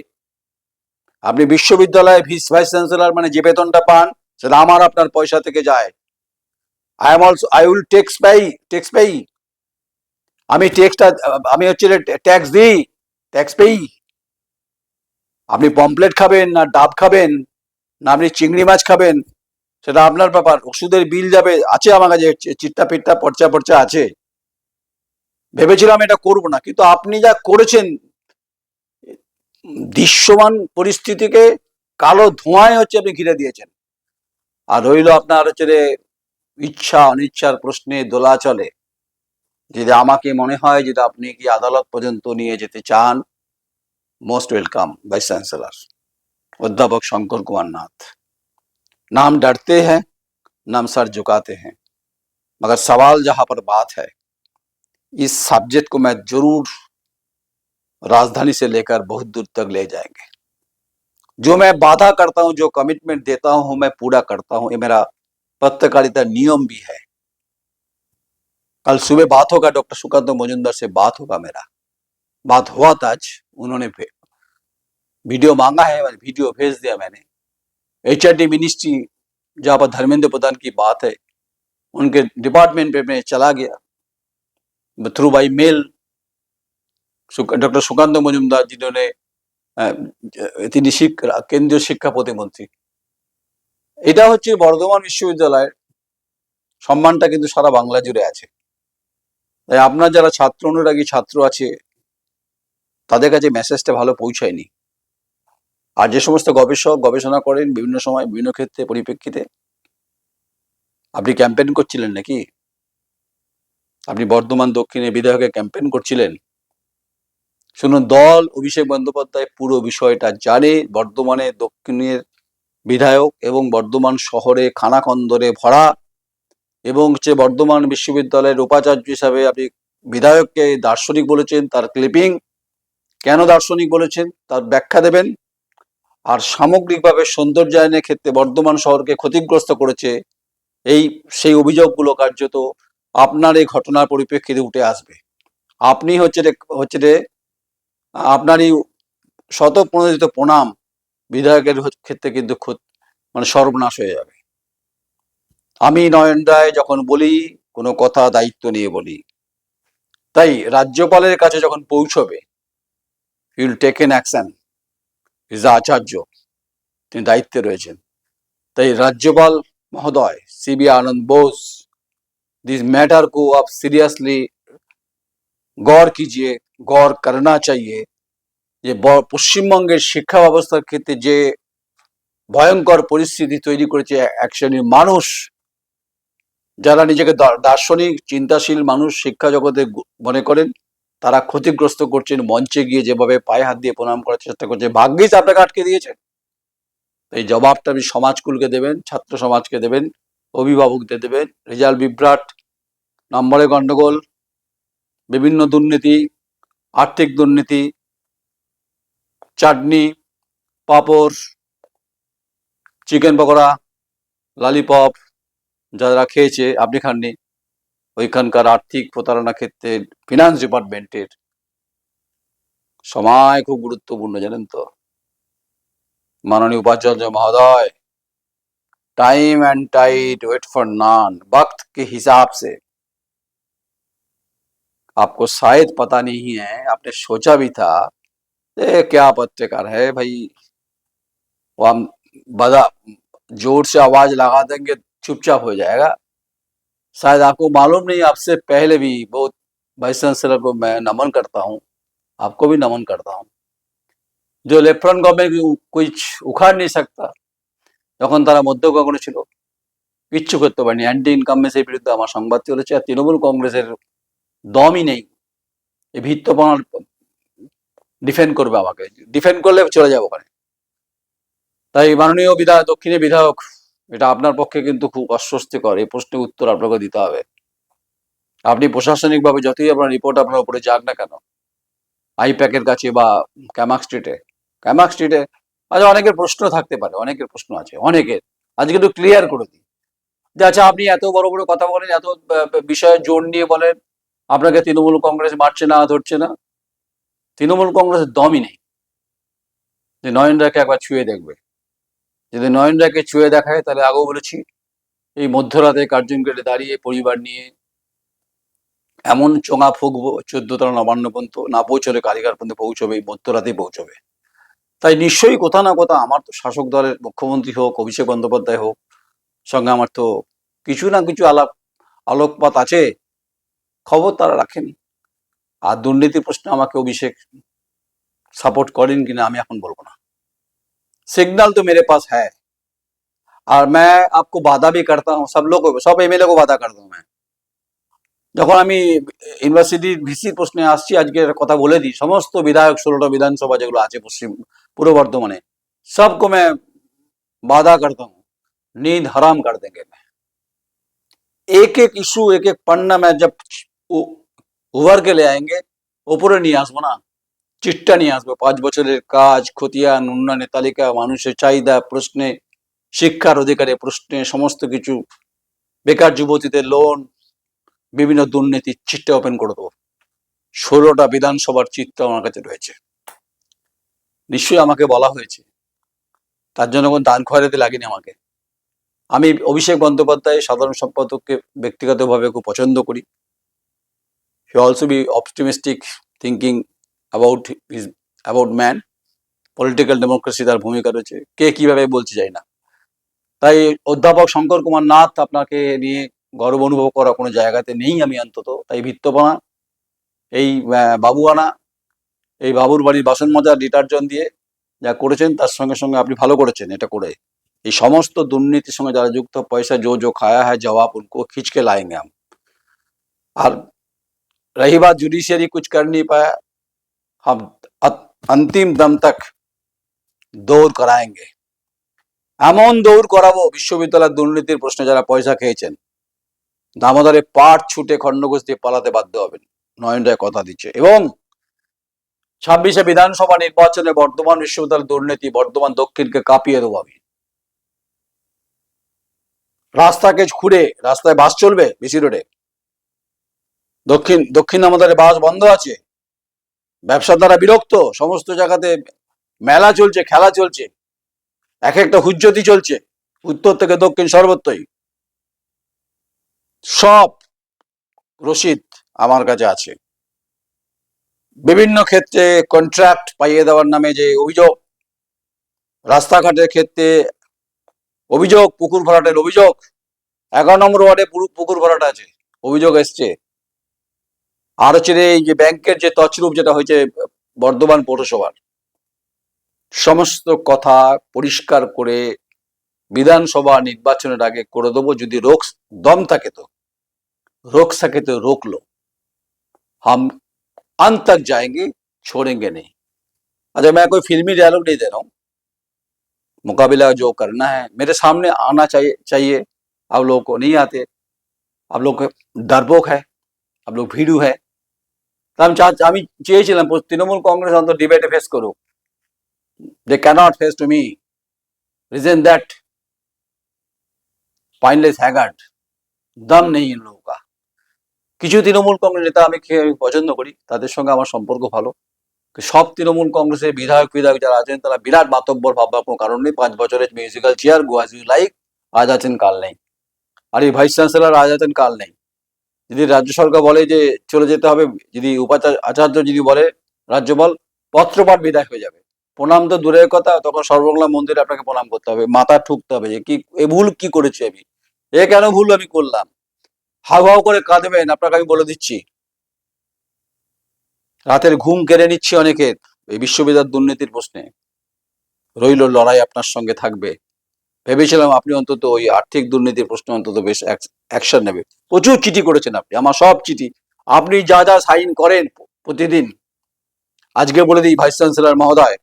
আপনি বিশ্ববিদ্যালয়ে ভাইস চ্যান্সেলর মানে যে বেতনটা পান সেটা আমার আপনার পয়সা থেকে যায়। আই উইল ট্যাক্স পেই, আমি আমি হচ্ছে ট্যাক্স দিই, ট্যাক্স পেই। আপনি পমপ্লেট খাবেন না ডাব খাবেন না আপনি চিংড়ি মাছ খাবেন সেটা আপনার ব্যাপার। ওষুধের বিল যাবে, আছে আমার কাছে চিট্টা পিট্টা পর্চা আছে। ভেবেছিলাম এটা করব না, কিন্তু আপনি যা করেছেন দৃশ্যমান পরিস্থিতিকে কালো ধোঁয়ায় হচ্ছে আপনি ঘিরে দিয়েছেন। আর রইল আপনার হচ্ছে ইচ্ছা অনিচ্ছার প্রশ্নে দোলাচলে। যদি আমাকে মনে হয় যদি আপনি কি আদালত পর্যন্ত নিয়ে যেতে চান, मोस्ट वेलकम वाइस चांसलर अध्यापक शंकर कुमार नाथ। नाम डरते हैं, नाम सर झुकाते हैं, मगर सवाल जहां पर बात है, इस सब्जेक्ट को मैं जरूर राजधानी से लेकर बहुत दूर तक ले जाएंगे। जो मैं वादा करता हूं, जो कमिटमेंट देता हूं, मैं पूरा करता हूं। ये मेरा पत्रकारिता नियम भी है। कल सुबह बात होगा, डॉक्टर सुकांत मजुमदार से बात होगा, मेरा बात हुआ था आज। उन्होंने वीडियो मांगा है, वीडियो भेज दिया मैंने। HRD मिनिस्ट्री जहां पर धर्मेंद्र प्रधान की बात है, उनके डिपार्टमेंट पे मैं चला गया through by mail. Doctor Sukanta Majumdar जिन्होंने তিনি কেন্দ্রীয় শিক্ষা প্রতিমন্ত্রী। এটা হচ্ছে বর্ধমান বিশ্ববিদ্যালয়ের সম্মানটা কিন্তু সারা বাংলা জুড়ে আছে। তাই আপনার যারা ছাত্র অনুরাগী ছাত্র আছে তাদের কাছে মেসেজটা ভালো পৌঁছায়নি। আর যে সমস্ত গবেষক গবেষণা করেন বিভিন্ন সময় বিভিন্ন ক্ষেত্রে পরিপ্রেক্ষিতে, আপনি ক্যাম্পেইন করছিলেন নাকি? আপনি বর্ধমান দক্ষিণে বিধায়কের ক্যাম্পেইন করছিলেন? শুনুন, দল অভিষেক বন্দ্যোপাধ্যায় পুরো বিষয়টা জানে। বর্ধমানে দক্ষিণের বিধায়ক এবং বর্ধমান শহরে খানাখন্দরে ভরা, এবং হচ্ছে বর্ধমান বিশ্ববিদ্যালয়ের উপাচার্য হিসাবে আপনি বিধায়ককে দার্শনিক বলেছেন। তার ক্লিপিং, কেন দার্শনিক বলেছেন তার ব্যাখ্যা দেবেন। আর সামগ্রিকভাবে সৌন্দর্যায়নের ক্ষেত্রে বর্ধমান শহরকে ক্ষতিগ্রস্ত করেছে, সেই অভিযোগগুলো কার্যত আপনার এই ঘটনার পরিপ্রেক্ষিতে উঠে আসবে। আপনি হচ্ছে আপনারই শতপ্রণোদিত প্রণাম বিধায়কের ক্ষেত্রে কিন্তু মানে সর্বনাশ হয়ে যাবে। আমি নয়ন রায় যখন বলি কোনো কথা দায়িত্ব নিয়ে বলি, তাই রাজ্যপালের কাছে যখন পৌঁছবে, উইল টেকেন অ্যাকশন। ইজ আচার্য, তিনি দায়িত্বে রয়েছেন। তাই राज्यपाल महोदय CB Anand Bose, this matter को आप सीरियसली गौर कीजिए, गौर करना चाहिए। যে পশ্চিমবঙ্গের শিক্ষা ব্যবস্থার ক্ষেত্রে যে ভয়ঙ্কর পরিস্থিতি তৈরি করেছে এক শ্রেণীর মানুষ, যারা নিজেকে দার্শনিক চিন্তাশীল মানুষ শিক্ষা জগতে মনে করেন, তারা ক্ষতিগ্রস্ত করছেন। মঞ্চে গিয়ে যেভাবে পায়ে হাত দিয়ে প্রণাম করার চেষ্টা করছে, ভাগ্যিস আপনাকে আটকে দিয়েছে। এই জবাবটা আপনি সমাজকুলকে দেবেন, ছাত্র সমাজকে দেবেন, অভিভাবকদের দেবেন। রেজাল্ট বিভ্রাট, নম্বরে গন্ডগোল, বিভিন্ন দুর্নীতি, আর্থিক দুর্নীতি, চাটনি, পাঁপড়, চিকেন পকোড়া, ললিপপ যারা খেয়েছে, আপনি খাননি, ওইখানকার আর্থিক প্রতারণা ক্ষেত্রে ফিনান্স ডিপার্টমেন্টের সময় খুব গুরুত্বপূর্ণ, জানেন তো माननीय उपाचार्य महोदय। Time and tide, wait for none, वक्त के हिसाब से। आपको शायद पता नहीं है, आपने सोचा भी था ये क्या पत्रकार है भाई, वो हम बड़ा जोर से आवाज लगा देंगे चुपचाप हो जाएगा। शायद आपको मालूम नहीं, आपसे पहले भी बहुत वाइस चांसलर को मैं नमन करता हूँ, आपको भी नमन करता हूँ। जो लेफ्टिनेंट गवर्नमेंट कुछ उखाड़ नहीं सकता, যখন তারা মধ্যগগনে ছিল কিচ্ছু করতে পারেনি। অ্যান্টি ইনকামবেন্সির বিরুদ্ধে আমার সংবাদ চলেছে, আর তৃণমূল কংগ্রেসের দমই নেই এই ভিত্তপনার ডিফেন্ড করবে, আমাকে ডিফেন্ড করলে চলে যাবো ওখানে। তাই মাননীয় বিধায়ক, দক্ষিণের বিধায়ক, এটা আপনার পক্ষে কিন্তু খুব অস্বস্তিকর। এই প্রশ্নের উত্তর আপনাকে দিতে হবে। আপনি প্রশাসনিকভাবে যতই আপনার রিপোর্ট আপনার উপরে যাক না কেন, আইপ্যাকের কাছে বা ক্যামাক স্ট্রিটে আচ্ছা, অনেকের প্রশ্ন থাকতে পারে, অনেকের প্রশ্ন আছে, অনেকের। আজকে একটু ক্লিয়ার করে দিই যে আচ্ছা, আপনি এত বড় বড় কথা বলেন, এত বিষয়ে জোর নিয়ে বলেন, আপনাকে তৃণমূল কংগ্রেস মারছে না, ধরছে না। তৃণমূল কংগ্রেসের দমই নেই যে নয়ন রায়কে একবার ছুঁয়ে দেখবে। যদি নয়ন রায়কে ছুঁয়ে দেখায়, তাহলে আগেও বলেছি, এই মধ্যরাতে কার্জন গেটে দাঁড়িয়ে পরিবার নিয়ে এমন চোঙা ফুকবো, 14তলা নবান্ন পর্যন্ত না পৌঁছলে কালীঘাট পর্যন্ত পৌঁছবে, এই মধ্যরাতেই পৌঁছবে। তাই নিশ্চয়ই কোথা না কোথা আমার তো শাসক দলের মুখ্যমন্ত্রী হোক, অভিষেক বন্দ্যোপাধ্যায় হোক, সঙ্গে আমার তো কিছু না কিছু আলোকপাত আছে, খবর তারা রাখেনি। আর দুর্নীতির প্রশ্নে আমাকে অভিষেক সাपोर्ट करें कि ना আমি এখন বলবো না। सिग्नल तो मेरे पास है और मैं आपको वादा भी करता हूँ, सब लोग सब एमएलए को वादा करता हूँ मैं। যখন আমি ইউনিভার্সিটি ভিসি প্রশ্নে আসছি, আজকে কথা বলে দিই, সমস্ত বিধায়ক 16টা বিধানসভা যেগুলো আছে পূর্ব বর্ধমানে, सबको मैं वादा करता हूँ, नींद हराम कर देंगे। मैं एक एक इशू, एक एक पन्ना में जब उभर के ले आएंगे, উপরে নিয়ে আসবো না, চিটটা নিয়ে আসবো। 5 বছরের কাজ, খতিয়ান, উন্নয়নের তালিকা, মানুষের চাহিদা প্রশ্নে, শিক্ষার অধিকারে প্রশ্নে, সমস্ত কিছু, বেকার যুবতীদের লোন, বিভিন্ন দুর্নীতির চিটটা ওপেন করে দেবো। 16টা বিধানসভার চিত্র আমার কাছে রয়েছে, নিশ্চয়ই আমাকে বলা হয়েছে, তার জন্য কোনো দান খয়রাতে লাগেনি আমাকে। আমি অভিষেক বন্দ্যোপাধ্যায় সাধারণ সম্পাদককে ব্যক্তিগতভাবে খুব পছন্দ করি। He also be optimistic thinking about man. Political democracy তার ভূমিকা রয়েছে, কে কিভাবে বলতে চাই না। তাই অধ্যাপক শঙ্কর কুমার নাথ আপনাকে নিয়ে গর্ব অনুভব করা কোনো জায়গাতে নেই আমি অন্তত। তাই ভিত্তপনা, এই বাবুয়ানা, এই বাবুর বাড়ির বাসন মজা ডিটারজেন্ট দিয়ে যা করেছেন, তার সঙ্গে সঙ্গে আপনি ভালো করেছেন এটা করে। এই সমস্ত দুর্নীতির সঙ্গে যারা যুক্ত, পয়সা जो खाया है जवाब उनको खींच के लाएंगे हम। और रही बात जुडिशियरी कुछ कर नहीं पाया, हम अंतिम दम तक দৌড় করাएंगे। এমন দৌড় করাবো, বিশ্ববিদ্যালয়ের দুর্নীতির প্রশ্নে যারা পয়সা খেয়েছেন, দামোদরে পাট ছুটে খণ্ডঘোষ দিয়ে পালাতে বাধ্য হবেন, নয়ন রায় কথা দিচ্ছে। এবং 26শে বিধানসভা নির্বাচনে বর্ধমান বিশ্ববিদ্যালয়ের দুর্নীতি, বর্ধমান দক্ষিণকে কাঁপিয়ে দেবো আমি। রাস্তাকে খুঁড়ে, রাস্তায় বাস চলবে বিসি রোডে, দক্ষিণ আমাদের বাস বন্ধ আছে, ব্যবসাদাররা বিরক্ত, সমস্ত জায়গাতে মেলা চলছে, খেলা চলছে, এক একটা হুজ্জতি চলছে, উত্তর থেকে দক্ষিণ সর্বত্রই। সব রসিদ আমার কাছে আছে। বিভিন্ন ক্ষেত্রে কন্ট্রাক্ট পাইয়ে দেওয়ার নামে যে অভিযোগ, রাস্তাঘাটের ক্ষেত্রে অভিযোগ, পুকুর ভরাটের অভিযোগ, 11 নম্বর ওয়ার্ডে পুকুর ভরাট আছে, অভিযোগ এসছে। আর হচ্ছে এই যে ব্যাংকের যে তছরূপ যেটা হয়েছে বর্ধমান পৌরসভার, সমস্ত কথা পরিষ্কার করে বিধানসভা নির্বাচনের আগে করে দেবো। যদি दम থাকে তো रोक सके तो रोक लो, हम अंत तक जाएंगे, छोड़ेंगे नहीं। अच्छा, मैं कोई फिल्मी डायलॉग नहीं दे रहा हूं, मुकाबला जो करना है मेरे सामने आना चाहिए। आप लोगों को नहीं आते, आप लोग डरपोक है, आप लोग भीड़ू है। তো আমি চেয়েছিলাম তৃণমূল কংগ্রেস অন্তত ডিবেটে ফেস করুক। They can't face to me, reason that spineless haggard, দম নেই इन लोगों का। কিছু তৃণমূল কংগ্রেস নেতা আমি পছন্দ করি, তাদের সঙ্গে আমার সম্পর্ক ভালো। সব তৃণমূল কংগ্রেসের বিধায়ক যারা আছেন তারা বিরাট মাতব্বর ভাববার কোনো কারণ নেই। 5 বছরের musical chair, go as you like, আজ আছেন কাল নেই। আর এই ভাইস চ্যান্সেলর আজ আছেন কাল নেই। যদি রাজ্য সরকার বলে যে চলে যেতে হবে, যদি উপাচার্য যদি বলে রাজ্যপাল, পত্রপাঠ বিদায় হয়ে যাবে। প্রণাম তো দূরের কথা, তখন সর্বমঙ্গলা মন্দিরে আপনাকে প্রণাম করতে হবে, মাথা ঠুকতে হবে যে কি এ ভুল কি করেছি আমি, এ কেন ভুল আমি করলাম। হাউ হাউ করে কাঁদবেন, আপনাকে আমি বলে দিচ্ছি। রাতের ঘুম কেড়ে নিচ্ছে অনেকের এই বিশ্ববিদ্যালয় দুর্নীতির প্রশ্নে। রইল লড়াই আপনার সঙ্গে থাকবে। ভেবেছিলাম আপনি অন্তত ওই আর্থিক দুর্নীতির প্রশ্নে অন্তত বেশ অ্যাকশন নেবে। প্রচুর চিঠি করেছেন আপনি, আমার সব চিঠি আপনি যা যা সাইন করেন প্রতিদিন। আজকে বলে দিই ভাইস চ্যান্সেলর মহোদয়,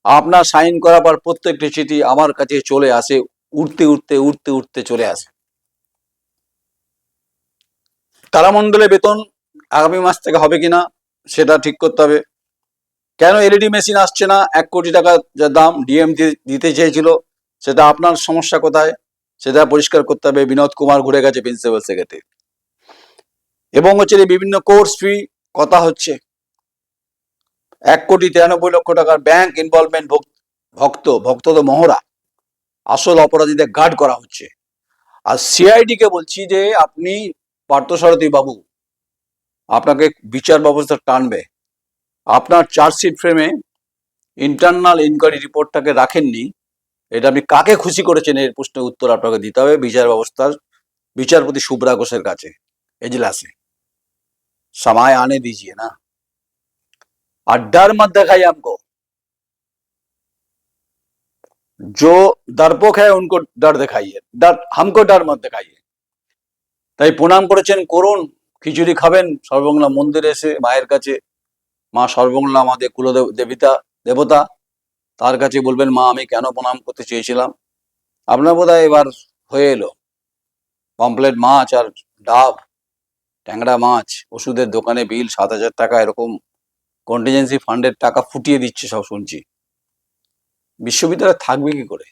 আপনার সাইন করার পর প্রত্যেকটি চিঠি আমার কাছে চলে আসে, উঠতে উঠতে উঠতে উঠতে চলে আসে। তারামণ্ডলের বেতন আগামী মাস থেকে হবে কিনা সেটা ঠিক করতে হবে। কেন এলইডি মেশিন আসছে না, 1 কোটি টাকা যা দাম ডিএম দিতে চেয়েছিল, সেটা আপনার সমস্যা কোথায় সেটা পরিষ্কার করতে হবে। বিনোদ কুমার ঘুরে গেছে প্রিন্সিপাল সেক্রেটারি। এবং হচ্ছে বিভিন্ন কোর্স ফি কথা হচ্ছে, 1,93,00,000 টাকার ব্যাংক ইনভলভমেন্ট, ভক্ত তো মহড়া, আসল অপরাধীদের গার্ড করা হচ্ছে। আর সিআইডি কে বলছি যে আপনি পার্থসারথী বাবু, আপনাকে বিচার ব্যবস্থা টানবে। আপনার চার্জশিট ফ্রেমে ইন্টারনাল ইনকোয়ারি রিপোর্টটাকে রাখেননি, এটা আপনি কাকে খুশি করেছেন এর প্রশ্নের উত্তর আপনাকে দিতে হবে বিচার ব্যবস্থার বিচারপতি শুভ্রা ঘোষের কাছে এজলাসে। समय आने दीजिए ना, और डर मत दिखाइए हमको। जो डरपोक है उनको डर दिखाइए, हमको डर मत दिखाइए। তাই প্রণাম করেছেন, করুন, খিচুড়ি খাবেন সর্বমঙ্গলা মন্দিরে এসে মায়ের কাছে। মা সর্বমঙ্গলা আমাদের দেবতা, তার কাছে বলবেন মা আমি কেন প্রণাম করতে চেয়েছিলাম। আপনার বোধহয় এবার হয়ে এলো পমপ্লেট মাছ আর ডাব, ট্যাংরা মাছ, ওষুধের দোকানে বিল 7,000 টাকা, এরকম কন্টিজেন্সি ফান্ডের টাকা ফুটিয়ে দিচ্ছে সব শুনছি। বিশ্ববিদ্যালয় থাকবে কি করে?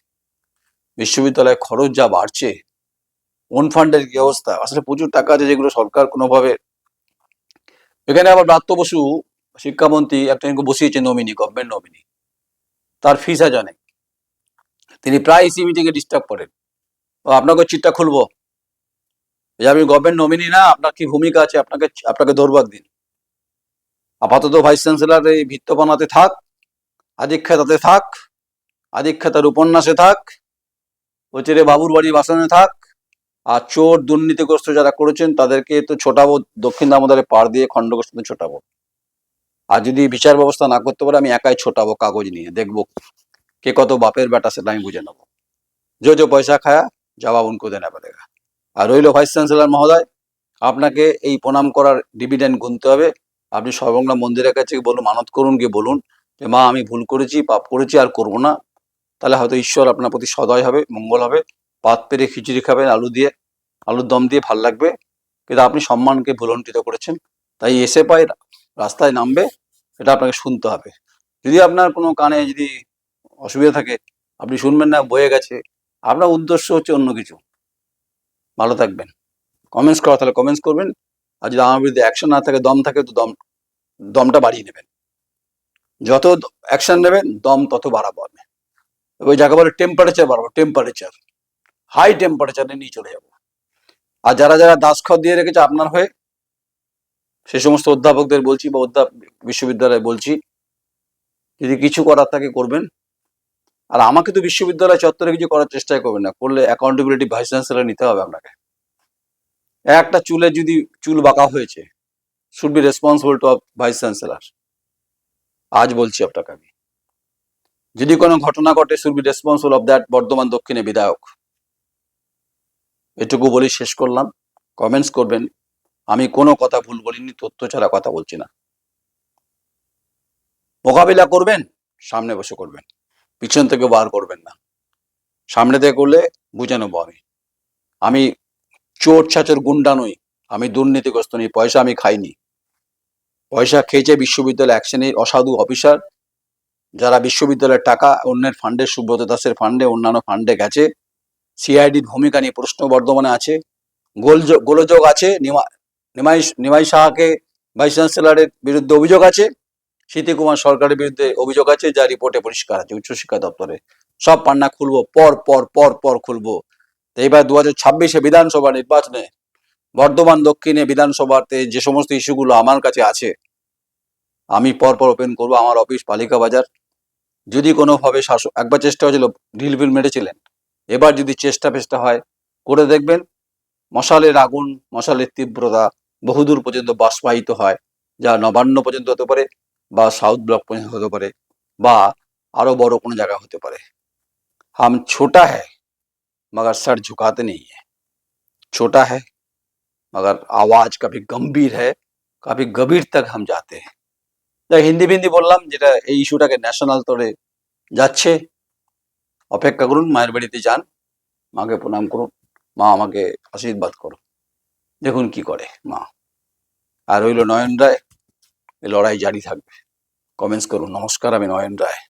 বিশ্ববিদ্যালয়ের খরচ যা বাড়ছে, ওন ফান্ডের কি অবস্থা? আসলে প্রচুর টাকা আছে যেগুলো সরকার কোনোভাবে, এখানে আবার ব্রাত্য বসু শিক্ষামন্ত্রী একজনকে বসিয়েছে নমিনি, গভর্নমেন্ট নমিনি, তার ফিস আছে অনেক, তিনি প্রায় ইসি মিটিংয়ে ডিস্টার্ব করেন। আপনাকে চিটটা খুলবো যে আমি গভর্নমেন্ট নমিনি না, আপনার কি ভূমিকা আছে আপনাকে দৌড়বাক দিন। আপাতত ভাইস চ্যান্সেলর এই ভিত্তপনাতে থাক, আধিক্ষেতাতে থাক, আধিক্ষেতার উপন্যাসে থাক, হচ্ছে বাবুর বাড়ি বাসনে থাক। আর চোর দুর্নীতিগ্রস্ত যারা করেছেন তাদেরকে তো ছোটাবো, দক্ষিণ দামোদরে পাড় দিয়ে খণ্ডঘোষণে ছোটাবো। আর যদি বিচার ব্যবস্থা না করতে পারে আমি একাই ছোটাবো কাগজ নিয়ে, দেখবো কে কত বাপের বেটা সেটা আমি বুঝে নেবো। जो পয়সা খায়া জবাব উনকো দেনা পড়েগা। আর রইল ভাইস চ্যান্সেলর মহোদয়, আপনাকে এই প্রণাম করার ডিভিডেন্ড গুনতে হবে। আপনি সর্বমঙ্গলা মন্দিরের কাছে বলুন, মানত করুন, গিয়ে বলুন যে মা আমি ভুল করেছি, পাপ করেছি, আর করবো না। তাহলে হয়তো ঈশ্বর আপনার প্রতি সদয় হবে, মঙ্গল হবে। পাত পেরে খিচুড়ি খাবেন আলুর দম দিয়ে, ভাল লাগবে। কিন্তু আপনি সম্মানকে ভুলণ্ঠিত করেছেন, তাই এসে পায় রাস্তায় নামবে, এটা আপনাকে শুনতে হবে। যদি আপনার কোনো কানে যদি অসুবিধা থাকে আপনি শুনবেন না, বয়ে গেছে, আপনার উদ্দেশ্য হচ্ছে অন্য কিছু। ভালো থাকবেন। কমেন্টস করা তাহলে কমেন্টস করবেন, আর যদি আমার বিরুদ্ধে অ্যাকশন না থাকে, দম থাকে, তো দমটা বাড়িয়ে নেবেন। যত অ্যাকশন নেবেন দম তত বাড়াবো আমি। ওই যাকে বলে টেম্পারেচার বাড়াবো, টেম্পারেচার হাই টেম্পারেচারে নিয়ে চলে যাবো। আর যারা দাসখত দিয়ে রেখেছে আপনার হয়ে, সে সমস্ত অধ্যাপকদের বলছি বা বিশ্ববিদ্যালয়ে বলছি, যদি কিছু করার থাকে করবেন। আর আমাকে তো বিশ্ববিদ্যালয় চত্বরে কিছু করার চেষ্টাই করবেন না, করলে অ্যাকাউন্টেবিলিটি ভাইস চ্যান্সেলর নিতে হবে আপনাকে। একটা চুলে যদি চুল বাঁকা হয়েছে, should be responsible to vice chancellor. আজ বলছি আপনাকে আমি, যদি কোনো ঘটনা ঘটে, should be responsible of that Bardhaman দক্ষিণে বিধায়ক। এটুকু বলি শেষ করলাম। কমেন্টস করবেন, আমি কোনো কথা ভুল বলিনি, তথ্য ছাড়া কথা বলছি না। মোকাবিলা করবেন, সামনে বসে করবেন। পিছন থেকে বার করবেন না, সামনে থেকে করলে বুঝে নেবো। আমি চোর ছাচর গুন্ডা নই, আমি দুর্নীতিগ্রস্ত নই, পয়সা আমি খাইনি। পয়সা খেয়েছে বিশ্ববিদ্যালয় অ্যাকশনের অসাধু অফিসার, যারা বিশ্ববিদ্যালয়ের টাকা অন্যের ফান্ডে, সুব্রত দাসের ফান্ডে, অন্যান্য ফান্ডে গেছে। সিআইডির ভূমিকা নিয়ে প্রশ্ন বর্ধমানে আছে, গোলযোগ আছে। নিমাই সাহাকে ভাইস চ্যান্সেলরের বিরুদ্ধে অভিযোগ আছে, স্মৃতি কুমার সরকারের বিরুদ্ধে অভিযোগ আছে, যা রিপোর্টে পরিষ্কার আছে উচ্চশিক্ষা দপ্তরে। সব পান্না খুলবো, পর পর পর পর খুলবো। তো এবার 2026-এ বিধানসভা নির্বাচনে বর্ধমান দক্ষিণে বিধানসভাতে যে সমস্ত ইস্যুগুলো আমার কাছে আছে, আমি পরপর ওপেন করবো। আমার অফিস পালিকা বাজার। যদি কোনোভাবে শাসক, একবার চেষ্টা হয়েছিল, ঢিল ফিল মেরেছিলেন, এবার যদি চেষ্টা ফেষ্টা হয় করে দেখবেন, মশালের আগুন, মশালের তীব্রতা বহুদূর পর্যন্ত বাষ্পায়িত হয়, যা নবান্ন পর্যন্ত হতে পারে, বা সাউথ ব্লক পর্যন্ত হতে পারে, বা আরো বড় কোনো জায়গা হতে পারে। हम छोटा है मगर सर झुकाते नहीं है, छोटा है मगर आवाज कभी गंभीर है, कभी गंभीर तक हम जाते हैं। যাই হিন্দি ফিন্দি বললাম, যেটা এই ইস্যুটাকে ন্যাশনাল স্তরে যাচ্ছে। অপেক্ষা করুন, মায়ের বাড়িতে যান, মাকে প্রণাম করুন, মা আমাকে আশীর্বাদ করো, দেখুন কি করে মা। আর রইল নয়ন রায়, এই লড়াই জারি থাকবে। কমেন্টস করুন। নমস্কার, আমি নয়ন রায়।